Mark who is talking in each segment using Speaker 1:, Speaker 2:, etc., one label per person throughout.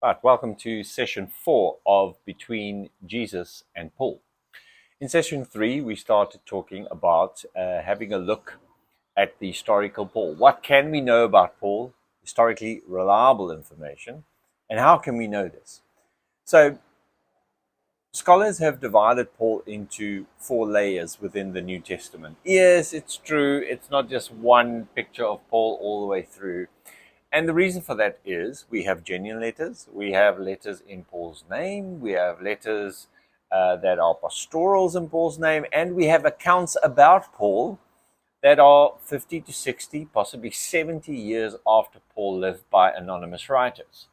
Speaker 1: Right, welcome to session 4 of Between Jesus and Paul. In session 3, we started talking about having a look at the historical Paul. What can we know about Paul? Historically reliable information. And how can we know this? So, scholars have divided Paul into 4 layers within the New Testament. Yes, it's true. It's not just one picture of Paul all the way through. And the reason for that is we have genuine letters, we have letters in Paul's name, we have letters that are pastorals in Paul's name, and we have accounts about Paul that are 50 to 60, possibly 70 years after Paul lived by anonymous writers.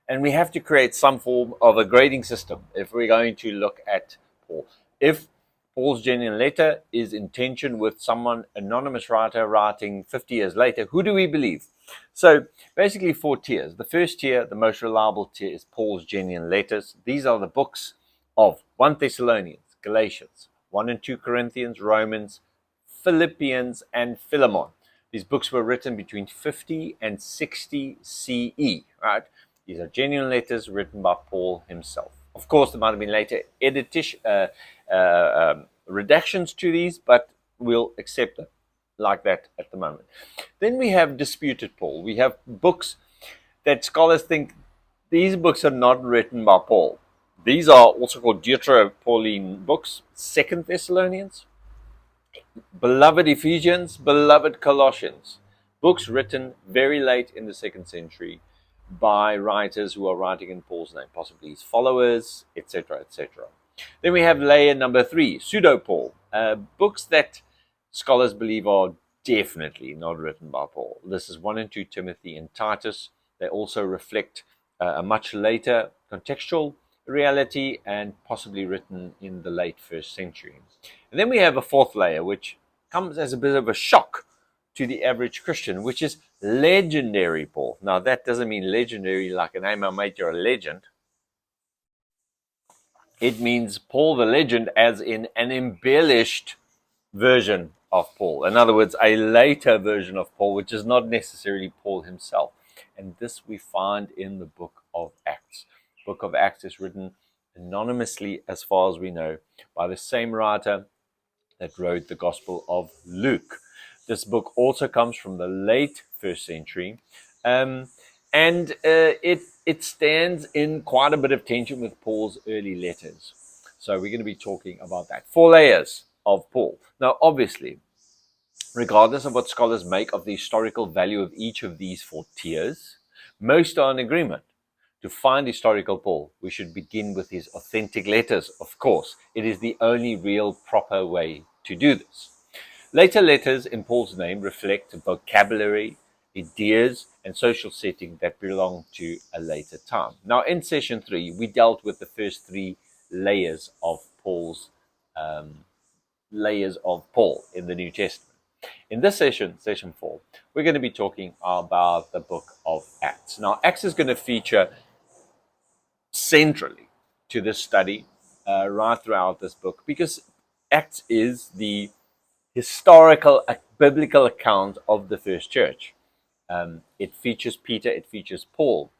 Speaker 1: And we have to create some form of a grading system if we're going to look at Paul. If Paul's genuine letter is in tension with someone, anonymous writer writing 50 years later, who do we believe? So basically 4 tiers. The first tier, the most reliable tier, is Paul's genuine letters. These are the books of 1 Thessalonians, Galatians, 1 and 2 Corinthians, Romans, Philippians, and Philemon. These books were written between 50 and 60 CE, right? These are genuine letters written by Paul himself. Of course, there might have been later redactions to these, but we'll accept it like that at the moment. Then we have disputed Paul. We have books that scholars think these books are not written by Paul. These are also called Deutero-Pauline books. 2 Thessalonians, beloved Ephesians, beloved Colossians. Books written very late in the 2nd century by writers who are writing in Paul's name, possibly his followers, etc., etc. Then we have layer number 3, pseudo-Paul. Books that scholars believe are definitely not written by Paul. This is 1 and 2 Timothy and Titus. They also reflect a much later contextual reality and possibly written in the late 1st century. And then we have a 4th layer, which comes as a bit of a shock to the average Christian, which is legendary Paul. Now, that doesn't mean legendary like a name I made you're a legend. It means Paul the legend as in an embellished version of Paul. In other words, a later version of Paul, which is not necessarily Paul himself. And this we find in the book of Acts. The book of Acts is written anonymously, as far as we know, by the same writer that wrote the Gospel of Luke. This book also comes from the late 1st century, and it stands in quite a bit of tension with Paul's early letters. So we're going to be talking about that. 4 layers of Paul. Now, obviously, regardless of what scholars make of the historical value of each of these 4 tiers, most are in agreement. To find historical Paul, we should begin with his authentic letters, of course. It is the only real proper way to do this. Later letters in Paul's name reflect vocabulary, ideas, and social setting that belong to a later time. Now, in session 3, we dealt with the first 3 layers of Paul in the New Testament. In this session, session 4, we're going to be talking about the book of Acts. Now, Acts is going to feature centrally to this study right throughout this book, because Acts is the historical, biblical account of the first church. It features Peter, it features Paul,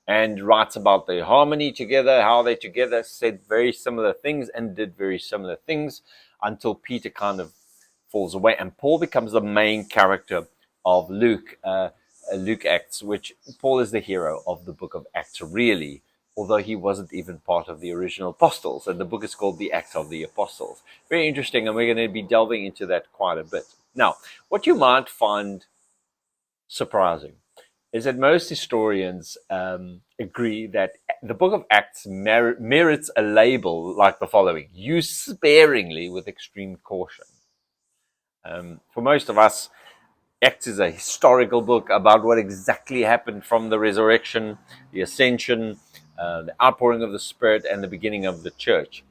Speaker 1: and writes about their harmony together, how they together said very similar things and did very similar things until Peter kind of falls away, and Paul becomes the main character of Luke Acts, which Paul is the hero of the book of Acts, really, although he wasn't even part of the original apostles, and the book is called the Acts of the Apostles. Very interesting, and we're going to be delving into that quite a bit. Now, what you might find surprising is that most historians agree that the book of Acts merits a label like the following: use sparingly with extreme caution. For most of us, Acts is a historical book about what exactly happened from the resurrection, the ascension, the outpouring of the Spirit, and the beginning of the church.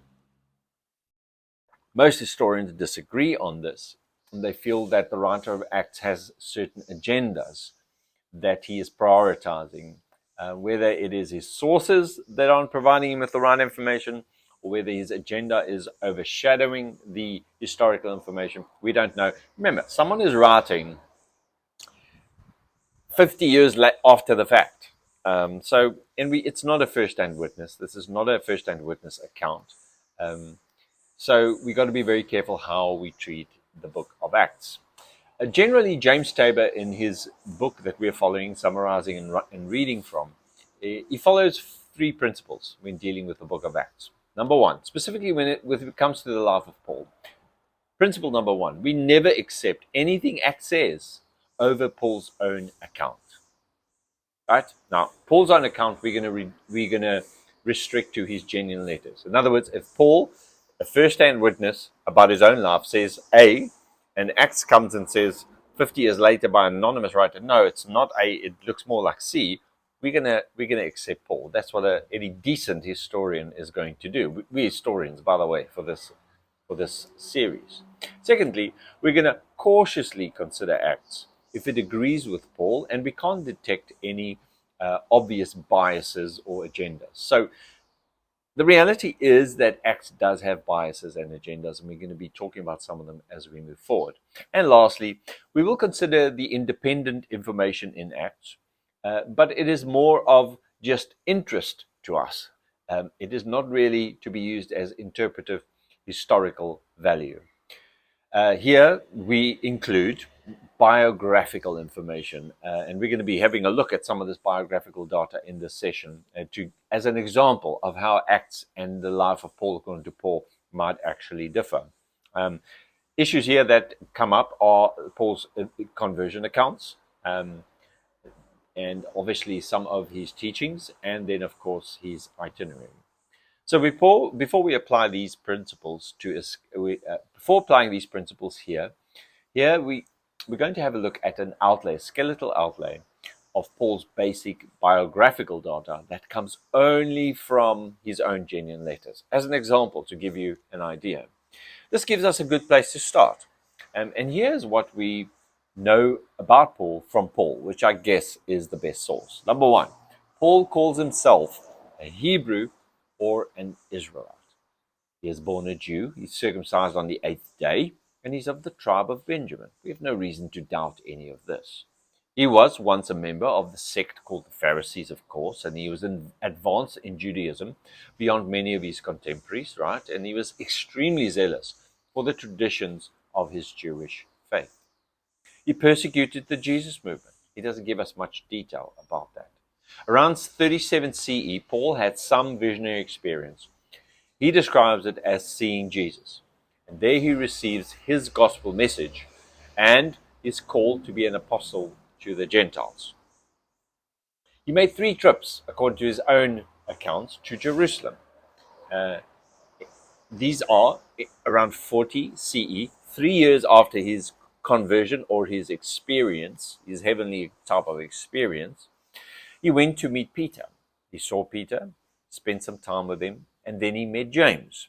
Speaker 1: Most historians disagree on this, and they feel that the writer of Acts has certain agendas that he is prioritizing, whether it is his sources that aren't providing him with the right information, or whether his agenda is overshadowing the historical information. We don't know. Remember, someone is writing 50 years after the fact. It's not a first-hand witness. This is not a first-hand witness account. So we got to be very careful how we treat the book of Acts. Generally, James Tabor, in his book that we're following, summarizing and reading from, he follows three principles when dealing with the book of Acts. Number one, specifically when it comes to the life of Paul. Principle number one, we never accept anything Acts says over Paul's own account. Right? Now, Paul's own account, we're gonna restrict to his genuine letters. In other words, if Paul, a first-hand witness about his own life, says A, and Acts comes and says 50 years later by an anonymous writer, no, it's not A, it looks more like C, we're gonna accept Paul. That's what any decent historian is going to do. We historians, by the way, for this series. Secondly, we're going to cautiously consider Acts if it agrees with Paul and we can't detect any obvious biases or agendas. So the reality is that Acts does have biases and agendas, and we're going to be talking about some of them as we move forward. And lastly, we will consider the independent information in Acts, but it is more of just interest to us. It is not really to be used as interpretive historical value. Here we include biographical information, and we're going to be having a look at some of this biographical data in this session as an example of how Acts and the life of Paul, according to Paul, might actually differ. Issues here that come up are Paul's conversion accounts, and obviously some of his teachings, and then of course his itinerary. So before we apply these principles before applying these principles here we're going to have a look at an outlay, skeletal outlay of Paul's basic biographical data that comes only from his own genuine letters. As an example, to give you an idea, this gives us a good place to start. And here's what we know about Paul from Paul, which I guess is the best source. Number one, Paul calls himself a Hebrew or an Israelite. He is born a Jew, he's circumcised on the 8th day, and he's of the tribe of Benjamin. We have no reason to doubt any of this. He was once a member of the sect called the Pharisees, of course, and he was advanced in Judaism beyond many of his contemporaries, right? And he was extremely zealous for the traditions of his Jewish faith. He persecuted the Jesus movement. He doesn't give us much detail about that. Around 37 CE, Paul had some visionary experience. He describes it as seeing Jesus. And there he receives his gospel message and is called to be an apostle to the Gentiles. He made 3 trips, according to his own accounts, to Jerusalem. These are around 40 CE, 3 years after his conversion or his experience, his heavenly type of experience. He went to meet Peter. He saw Peter, spent some time with him, and then he met James.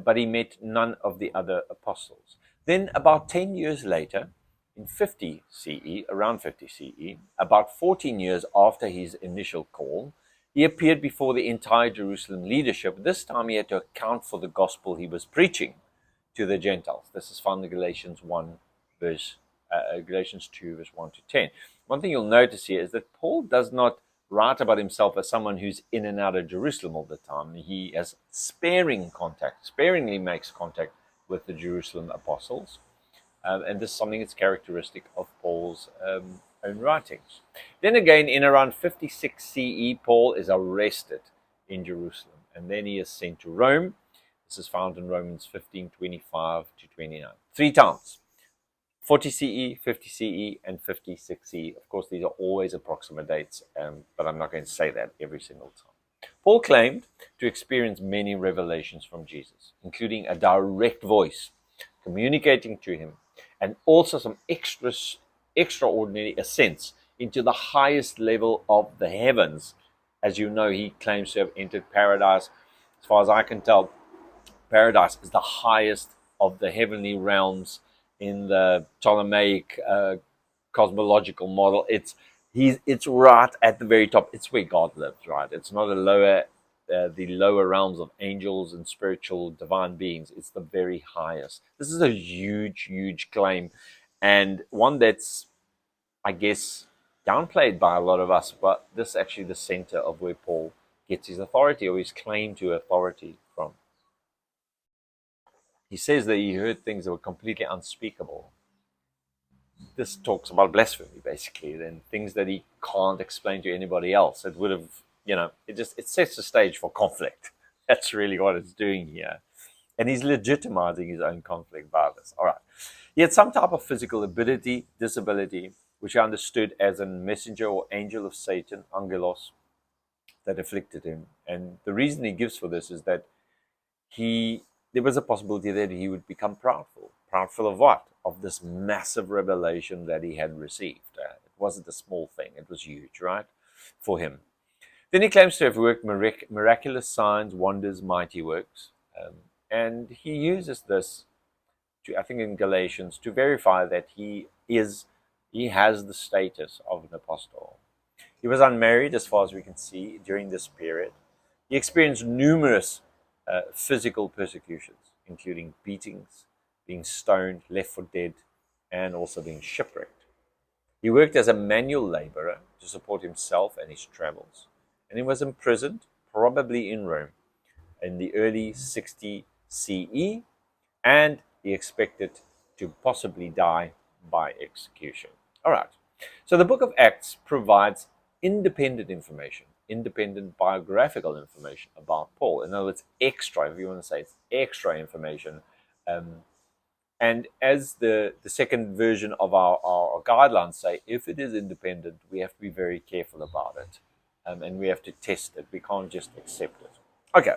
Speaker 1: But he met none of the other apostles. Then about 10 years later, in 50 CE, around 50 CE, about 14 years after his initial call, he appeared before the entire Jerusalem leadership. This time he had to account for the gospel he was preaching to the Gentiles. This is found in Galatians 2, verse 1 to 10. One thing you'll notice here is that Paul does not write about himself as someone who's in and out of Jerusalem all the time. He has sparingly makes contact with the Jerusalem apostles. And this is something that's characteristic of Paul's own writings. Then again, in around 56 CE, Paul is arrested in Jerusalem, and then he is sent to Rome. This is found in Romans 15:25 to 29. 3 times. 40 CE, 50 CE, and 56 CE. Of course, these are always approximate dates, but I'm not going to say that every single time. Paul claimed to experience many revelations from Jesus, including a direct voice communicating to him, and also some extraordinary ascents into the highest level of the heavens. As you know, he claims to have entered paradise. As far as I can tell, paradise is the highest of the heavenly realms in the Ptolemaic cosmological model. It's right at the very top. It's where God lives, right? It's not the lower realms of angels and spiritual divine beings. It's the very highest. This is a huge, huge claim, and one that's, I guess, downplayed by a lot of us, but this is actually the center of where Paul gets his authority or his claim to authority from. He says that he heard things that were completely unspeakable. This talks about blasphemy, basically, then things that he can't explain to anybody else. It would have, it sets the stage for conflict. That's really what it's doing here. And he's legitimizing his own conflict by this. All right. He had some type of physical ability, disability, which I understood as a messenger or angel of Satan, angelos, that afflicted him. And the reason he gives for this is that there was a possibility that he would become proudful. Proudful of what? Of this massive revelation that he had received. It wasn't a small thing, it was huge, right? For him. Then he claims to have worked miraculous signs, wonders, mighty works. And he uses this, I think in Galatians, to verify that he has the status of an apostle. He was unmarried, as far as we can see, during this period. He experienced numerous physical persecutions, including beatings, being stoned, left for dead, and also being shipwrecked. He worked as a manual laborer to support himself and his travels, and he was imprisoned, probably in Rome, in the early 60 CE, and he expected to possibly die by execution. All right. So the book of Acts provides independent information, independent biographical information about Paul. In other words, extra, if you want to say it's extra information. And as the second version of our guidelines say, if it is independent, we have to be very careful about it. And we have to test it. We can't just accept it. Okay.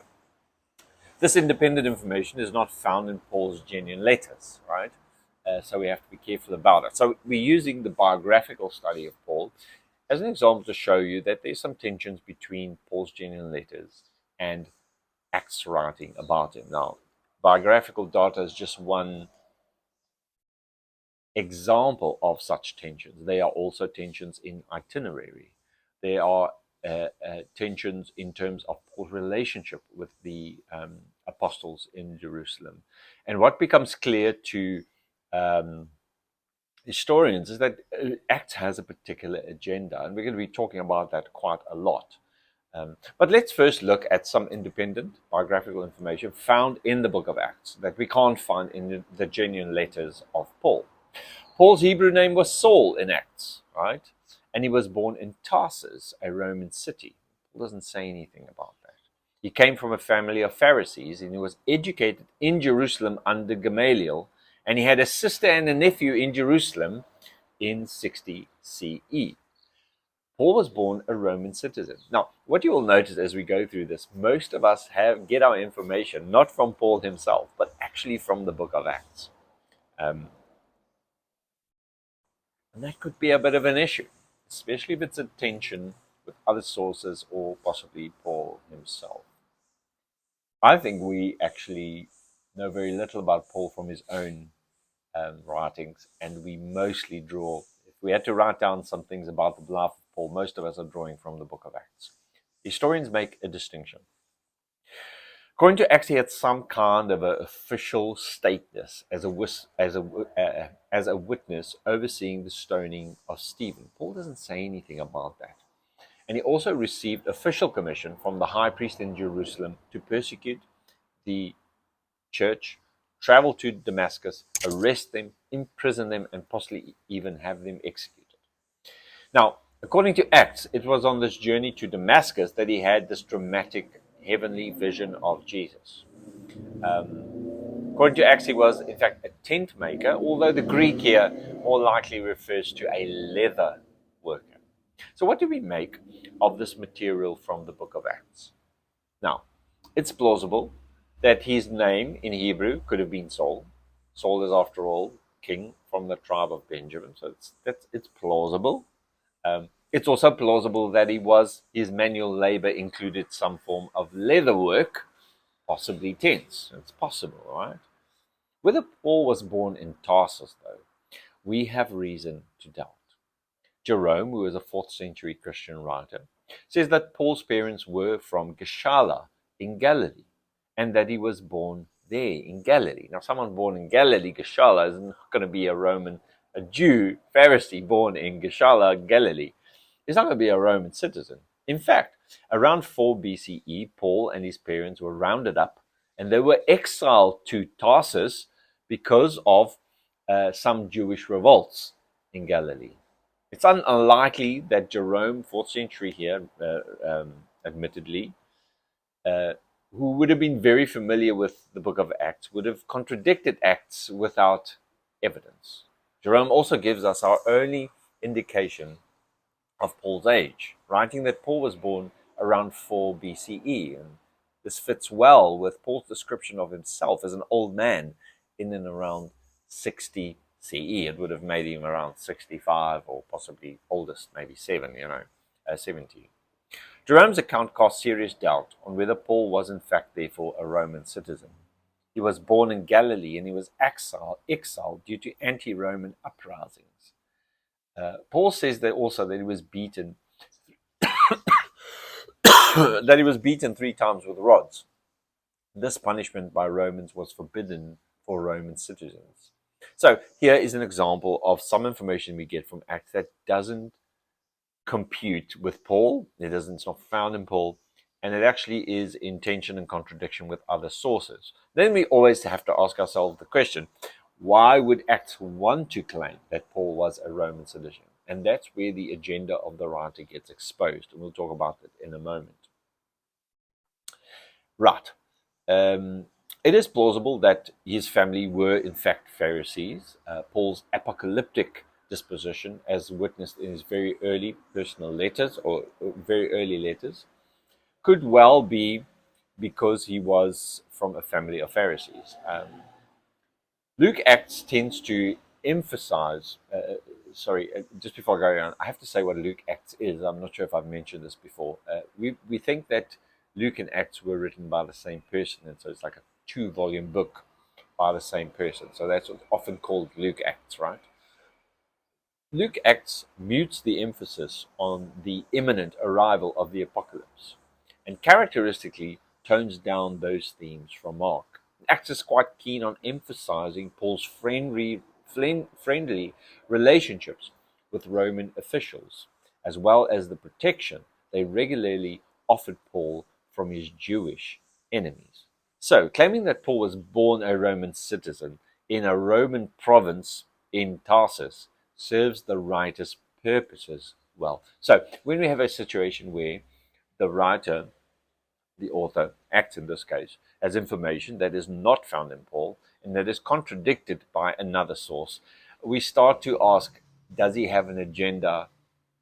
Speaker 1: This independent information is not found in Paul's genuine letters, right? So we have to be careful about it. So we're using the biographical study of Paul as an example to show you that there's some tensions between Paul's genuine letters and Acts writing about him. Now, biographical data is just one example of such tensions. There are also tensions in itinerary. There are tensions in terms of Paul's relationship with the apostles in Jerusalem. And what becomes clear to historians is that Acts has a particular agenda, and we're going to be talking about that quite a lot. But let's first look at some independent biographical information found in the book of Acts that we can't find in the genuine letters of Paul. Paul's Hebrew name was Saul in Acts, right? And he was born in Tarsus, a Roman city. Paul doesn't say anything about that. He came from a family of Pharisees, and he was educated in Jerusalem under Gamaliel, and he had a sister and a nephew in Jerusalem in 60 CE. Paul was born a Roman citizen. Now, what you will notice as we go through this, most of us get our information not from Paul himself, but actually from the book of Acts. And that could be a bit of an issue, especially if it's a tension with other sources or possibly Paul himself. I think we actually know very little about Paul from his own writings, and we mostly draw, if we had to write down some things about the life of Paul, most of us are drawing from the book of Acts. Historians make a distinction. According to Acts, he had some kind of an official status as a witness overseeing the stoning of Stephen. Paul doesn't say anything about that. And he also received official commission from the high priest in Jerusalem to persecute the church, travel to Damascus, arrest them, imprison them, and possibly even have them executed. Now, according to Acts, it was on this journey to Damascus that he had this dramatic heavenly vision of Jesus. According to Acts, he was, in fact, a tent maker, although the Greek here more likely refers to a leather worker. So what do we make of this material from the book of Acts? Now, it's plausible that his name in Hebrew could have been Saul. Saul is, after all, king from the tribe of Benjamin, so it's plausible. It's also plausible that his manual labor included some form of leather work, possibly tents. It's possible, right? Whether Paul was born in Tarsus, though, we have reason to doubt. Jerome, who is a 4th century Christian writer, says that Paul's parents were from Gichala in Galilee, and that he was born there in Galilee. Now, someone born in Galilee, Gichala, is not going to be a Jew, Pharisee born in Gichala, Galilee. he's not going to be a Roman citizen. In fact, around 4 BCE, Paul and his parents were rounded up and they were exiled to Tarsus because of some Jewish revolts in Galilee. It's unlikely that Jerome, 4th century here, admittedly, who would have been very familiar with the book of Acts, would have contradicted Acts without evidence. Jerome also gives us our only indication of Paul's age, writing that Paul was born around 4 BCE. And this fits well with Paul's description of himself as an old man in and around 60 CE. It would have made him around 65 or possibly oldest, maybe 70. Jerome's account casts serious doubt on whether Paul was in fact therefore a Roman citizen. He was born in Galilee and he was exiled due to anti-Roman uprisings. Paul says that also that he was beaten that he was beaten 3 times with rods. This punishment by Romans was forbidden for Roman citizens. So here is an example of some information we get from Acts that doesn't compute with Paul. It's not found in Paul, and it actually is in tension and contradiction with other sources. Then we always have to ask ourselves the question, why would Acts want to claim that Paul was a Roman citizen? And that's where the agenda of the writer gets exposed, and we'll talk about it in a moment. Right. It is plausible that his family were in fact Pharisees. Paul's apocalyptic disposition, as witnessed in his very early personal letters or very early letters, could well be because he was from a family of Pharisees. Luke Acts tends to emphasize, just before I go on, I have to say what Luke Acts is. I'm not sure if I've mentioned this before. We think that Luke and Acts were written by the same person, and so it's like a 2-volume book by the same person. So that's what's often called Luke Acts, right? Luke Acts mutes the emphasis on the imminent arrival of the apocalypse and characteristically tones down those themes from Mark. Acts is quite keen on emphasizing Paul's friendly relationships with Roman officials, as well as the protection they regularly offered Paul from his Jewish enemies. So, claiming that Paul was born a Roman citizen in a Roman province in Tarsus serves the writer's purposes well. So, when we have a situation where the writer, the author, Acts in this case, has information that is not found in Paul and that is contradicted by another source, we start to ask, does he have an agenda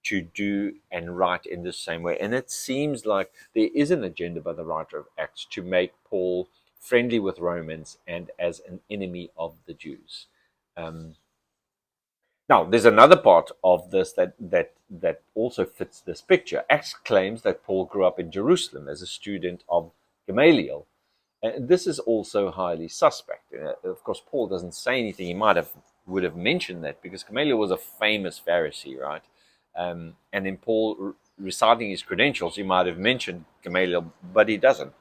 Speaker 1: to do and write in the same way? And it seems like there is an agenda by the writer of Acts to make Paul friendly with Romans and as an enemy of the Jews. Now, there's another part of this that also fits this picture. Acts claims that Paul grew up in Jerusalem as a student of Gamaliel. And this is also highly suspect. Of course, Paul doesn't say anything. He would have mentioned that because Gamaliel was a famous Pharisee, right? And in Paul reciting his credentials, he might have mentioned Gamaliel, but he doesn't.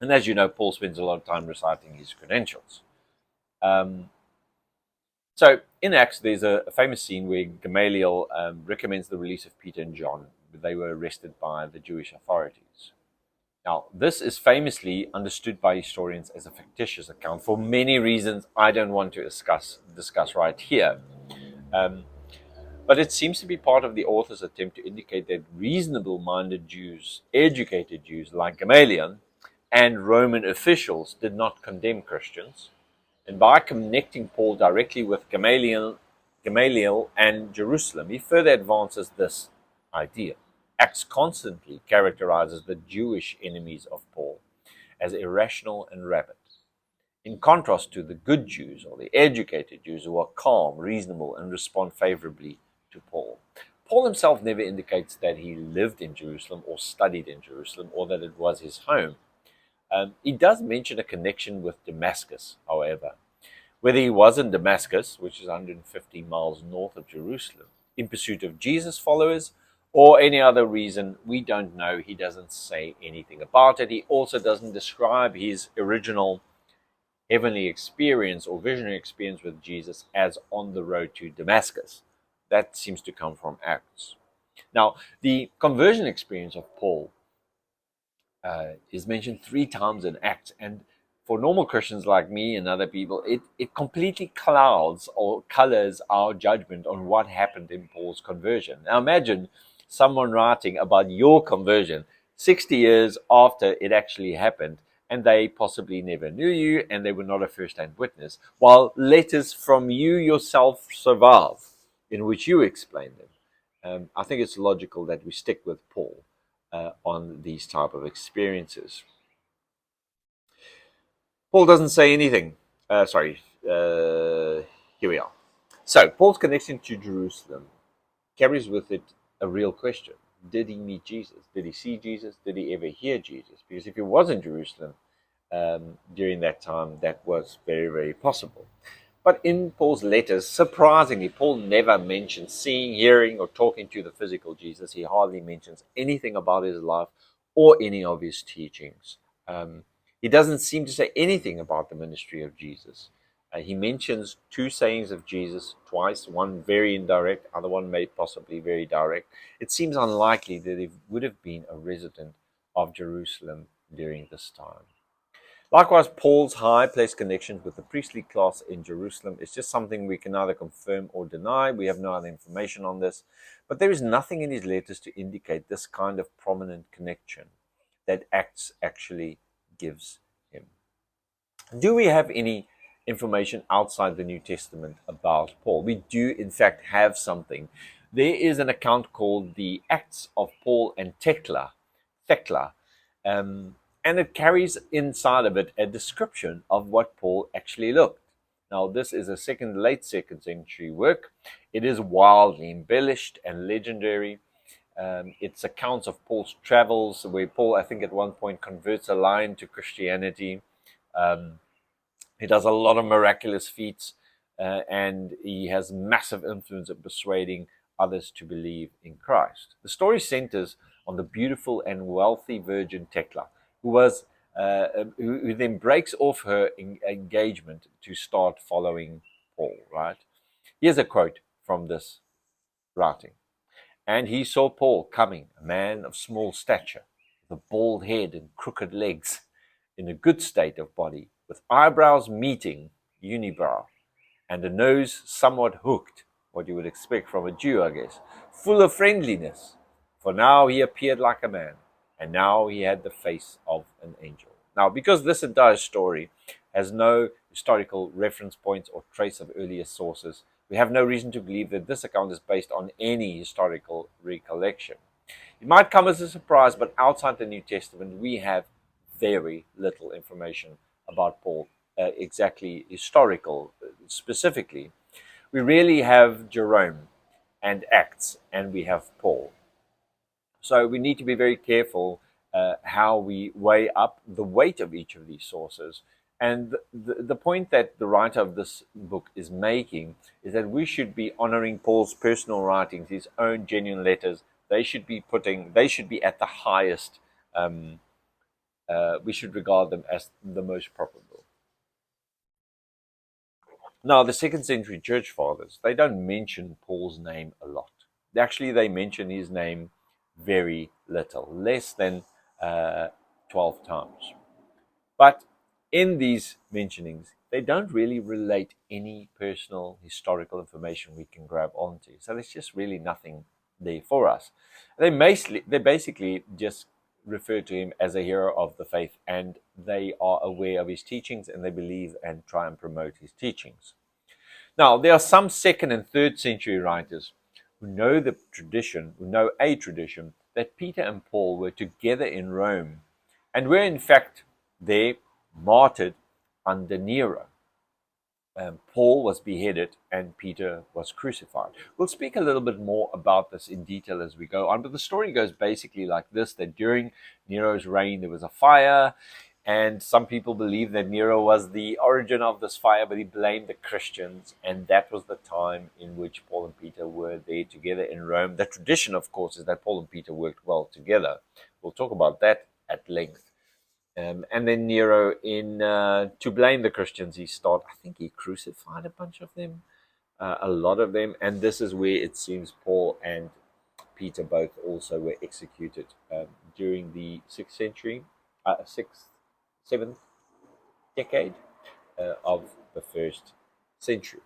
Speaker 1: And as you know, Paul spends a lot of time reciting his credentials. So in Acts, there's a famous scene where Gamaliel recommends the release of Peter and John. They were arrested by the Jewish authorities. Now, this is famously understood by historians as a fictitious account for many reasons I don't want to discuss right here. But it seems to be part of the author's attempt to indicate that reasonable-minded Jews, educated Jews like Gamaliel, and Roman officials did not condemn Christians. And by connecting Paul directly with Gamaliel and Jerusalem, he further advances this idea. Acts constantly characterizes the Jewish enemies of Paul as irrational and rabid, in contrast to the good Jews or the educated Jews who are calm, reasonable, and respond favorably to Paul. Paul himself never indicates that he lived in Jerusalem or studied in Jerusalem or that it was his home. He does mention a connection with Damascus, however. Whether he was in Damascus, which is 150 miles north of Jerusalem, in pursuit of Jesus' followers, or any other reason, we don't know. He doesn't say anything about it. He also doesn't describe his original heavenly experience or visionary experience with Jesus as on the road to Damascus. That seems to come from Acts. Now, the conversion experience of Paul is mentioned 3 times in Acts, and for normal Christians like me and other people, it completely clouds or colors our judgment on what happened in Paul's conversion. Now imagine someone writing about your conversion 60 years after it actually happened, and they possibly never knew you and they were not a first-hand witness, while letters from you yourself survive in which you explain them. I think it's logical that we stick with Paul on these type of experiences. Paul doesn't say anything. Here we are. So Paul's connection to Jerusalem carries with it a real question. Did he meet Jesus? Did he see Jesus? Did he ever hear Jesus? Because if he was in Jerusalem during that time, that was very, very possible. But in Paul's letters, surprisingly, Paul never mentions seeing, hearing, or talking to the physical Jesus. He hardly mentions anything about his life or any of his teachings. He doesn't seem to say anything about the ministry of Jesus. He mentions 2 sayings of Jesus twice, one very indirect, other one may possibly very direct. It seems unlikely that he would have been a resident of Jerusalem during this time. Likewise, Paul's high-placed connections with the priestly class in Jerusalem is just something we can neither confirm or deny. We have no other information on this. But there is nothing in his letters to indicate this kind of prominent connection that Acts actually gives him. Do we have any information outside the New Testament about Paul? We do, in fact, have something. There is an account called the Acts of Paul and Thecla. And it carries inside of it a description of what Paul actually looked. Now, this is a late second century work. It is wildly embellished and legendary. It's accounts of Paul's travels, where Paul, I think, at one point converts a lion to Christianity. He does a lot of miraculous feats, and he has massive influence in persuading others to believe in Christ. The story centers on the beautiful and wealthy virgin Thecla, who then breaks off her engagement to start following Paul. Right? Here's a quote from this writing. And he saw Paul coming, a man of small stature, with a bald head and crooked legs, in a good state of body, with eyebrows meeting, unibrow, and a nose somewhat hooked, what you would expect from a Jew, I guess, full of friendliness. For now he appeared like a man, and now he had the face of an angel. Now, because this entire story has no historical reference points or trace of earlier sources, we have no reason to believe that this account is based on any historical recollection. It might come as a surprise, but outside the New Testament, we have very little information about Paul, exactly historical specifically. We really have Jerome and Acts, and we have Paul. So we need to be very careful how we weigh up the weight of each of these sources. And the point that the writer of this book is making is that we should be honoring Paul's personal writings, his own genuine letters. They should be at the highest. We should regard them as the most probable. Now, the second century church fathers, they don't mention Paul's name a lot. Actually, they mention his name very little, less than 12 times. But in these mentionings, they don't really relate any personal historical information we can grab onto. So there's just really nothing there for us. They basically just refer to him as a hero of the faith, and they are aware of his teachings and they believe and try and promote his teachings. Now, there are some second and third century writers who know a tradition that Peter and Paul were together in Rome and were in fact there martyred under Nero. Paul was beheaded and Peter was crucified. We'll speak a little bit more about this in detail as we go on, but the story goes basically like this, that during Nero's reign there was a fire, and some people believe that Nero was the origin of this fire, but he blamed the Christians, and that was the time in which Paul and Peter were there together in Rome. The tradition, of course, is that Paul and Peter worked well together. We'll talk about that at length. And then Nero, to blame the Christians, I think he crucified a bunch of them. a lot of them, and this is where it seems Paul and Peter both also were executed during the 6th century, 7th decade of the 1st century.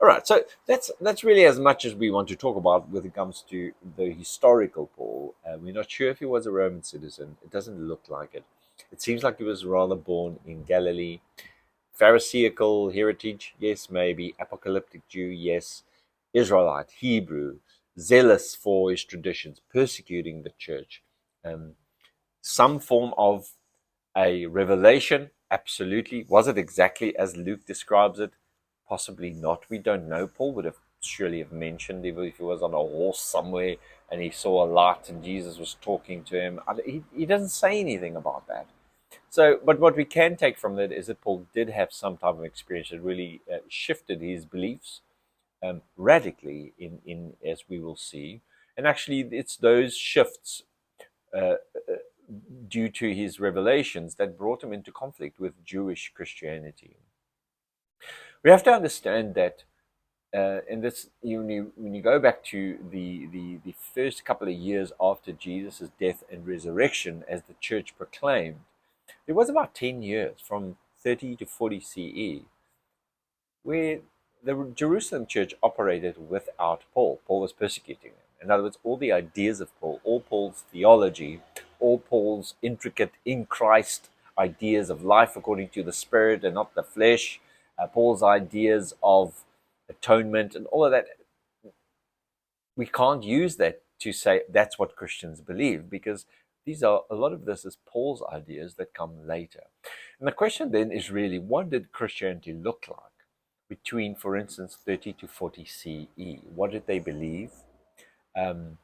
Speaker 1: All right, so that's really as much as we want to talk about when it comes to the historical Paul. We're not sure if he was a Roman citizen. It doesn't look like it. It seems like he was rather born in Galilee. Pharisaical heritage, yes, maybe. Apocalyptic Jew, yes. Israelite, Hebrew, zealous for his traditions, persecuting the church. Um, some form of a revelation, absolutely. Was it exactly as Luke describes it? Possibly not. We don't know. Paul would have surely have mentioned if he was on a horse somewhere and he saw a light and Jesus was talking to him. He doesn't say anything about that. So, but what we can take from that is that Paul did have some type of experience that really shifted his beliefs radically in as we will see. And actually, it's those shifts uh, due to his revelations that brought him into conflict with Jewish Christianity. We have to understand that, and this when you go back to the first couple of years after Jesus' death and resurrection, as the church proclaimed, there was about 10 years from 30 to 40 CE where the Jerusalem church operated without Paul. Paul was persecuting them. In other words, all the ideas of Paul, all Paul's theology, all Paul's intricate in Christ ideas of life according to the Spirit and not the flesh, Paul's ideas of atonement and all of that, we can't use that to say that's what Christians believe, because a lot of this is Paul's ideas that come later. And the question then is really, what did Christianity look like between, for instance, 30 to 40 CE? What did they believe? Um,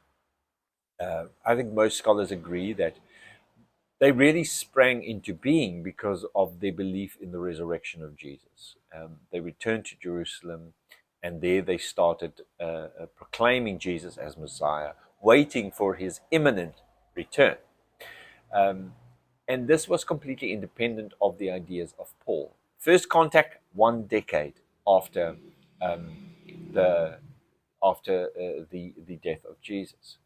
Speaker 1: I think most scholars agree that they really sprang into being because of their belief in the resurrection of Jesus. They returned to Jerusalem, and there they started proclaiming Jesus as Messiah, waiting for his imminent return. Um, and this was completely independent of the ideas of Paul. First contact, 1 decade after um, the the death of Jesus.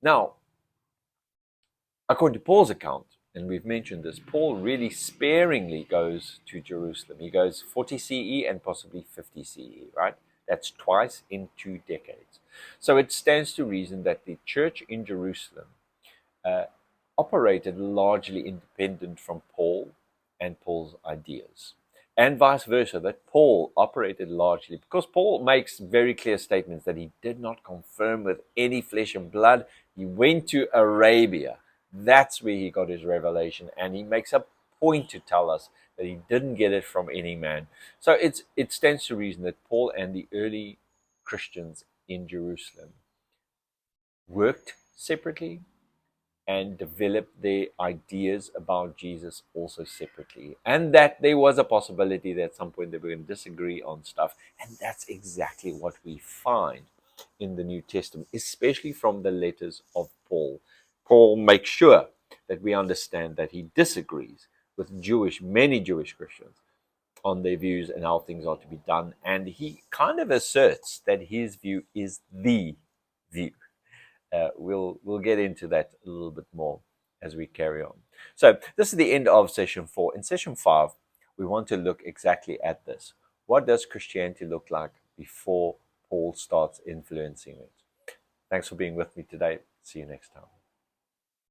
Speaker 1: Now, according to Paul's account, and we've mentioned this, Paul really sparingly goes to Jerusalem. He goes 40 CE and possibly 50 CE, right? That's twice in 2 decades. So it stands to reason that the church in Jerusalem uh, operated largely independent from Paul and Paul's ideas. And vice versa, that Paul operated largely, because Paul makes very clear statements that he did not confirm with any flesh and blood. He went to Arabia. That's where he got his revelation. And he makes a point to tell us that he didn't get it from any man. So it stands to reason that Paul and the early Christians in Jerusalem worked separately and develop their ideas about Jesus also separately. And that there was a possibility that at some point they were going to disagree on stuff. And that's exactly what we find in the New Testament, especially from the letters of Paul. Paul makes sure that we understand that he disagrees with many Jewish Christians on their views and how things are to be done. And he kind of asserts that his view is the view. We'll get into that a little bit more as we carry on. So this is the end of session 4. In session 5, we want to look exactly at this. What does Christianity look like before Paul starts influencing it? Thanks for being with me today. See you next time.